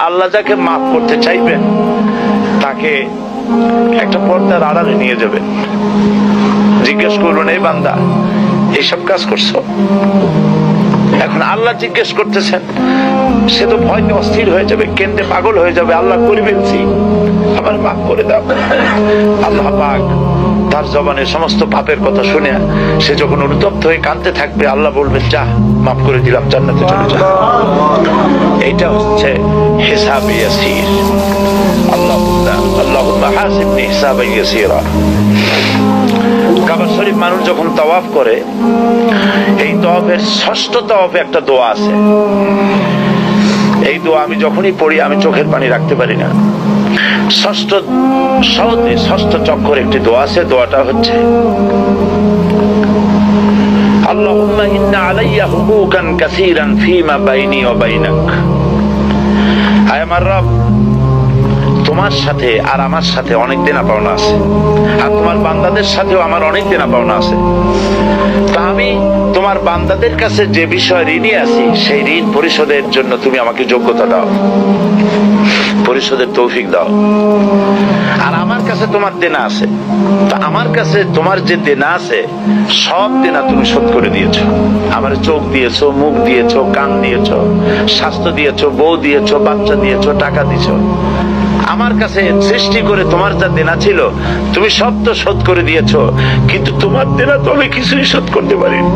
আল্লাহ যাকে মাফ করতে চাইবেন তাকে একটা পর্দার আড়ালে নিয়ে যাবেন, জিজ্ঞেস করবেন, এই বান্দা এইসব কাজ করছো? এখন আল্লাহ জিজ্ঞেস করতেছেন, সে তো ভয়তে অস্থির হয়ে যাবে, কেন্দ্রে পাগল হয়ে যাবে, আল্লাহ করে ফেলছি, আমার মাফ করে দাও। আল্লাহ পাক তার জবানে সমস্ত পাপের কথা শুনে সে যখন অনুতপ্ত হয়ে কাঁদতে থাকবে, আল্লাহ বলবেন, যা মাফ করে দিলাম, জান্নাতে চলে যা। এইটা হচ্ছে হিসাবে ইয়াসির। আল্লাহুম্মা হাসিবনি হিসাবান ইয়াসিরা। কাবা শরীফ মানুষ যখন তাওয়াফ করে, এই তাওয়াফের ষষ্ঠ তাওয়াফে একটা দোয়া আছে। এই দোয়া আমি যখনই পড়ি আমি চোখের পানি রাখতে পারি না। ষষ্ঠ চক্কর একটি দোয়া আছে, দোয়াটা হচ্ছে, আল্লাহুম্মা ইন্না আলাইয়া হুকুকান কাসীরান ফীমা বাইনি ওয়া বাইনাক। আয় আমার রব, তোমার সাথে আর আমার সাথে অনেক দেনা পাওনা আছে, আর তোমার বান্দাদের সাথেও আমার অনেক দেনা পাওনা আছে। তা আমি তোমার বান্দাদের কাছে যে বিষয় ঋণী আছি, সেই ঋণ পরিশোধের জন্য তুমি আমাকে যোগ্যতা দাও, পরিশোধের তৌফিক দাও। আর আমার কাছে তোমার দেনা আছে, তা আমার কাছে তোমার যে দেনা আছে সব দেনা তুমি শোধ করে দিয়েছো। আমার চোখ দিয়েছো, মুখ দিয়েছো, কান দিয়েছো, স্বাস্থ্য দিয়েছো, বউ দিয়েছো, বাচ্চা দিয়েছো, টাকা দিয়েছো। আমার কাছে সৃষ্টি করে তোমার যা দেনা ছিল তুমি সব তো শোধ করে দিয়েছো, কিন্তু তোমার দেনা তো আমি কিছুই শোধ করতে পারিনি।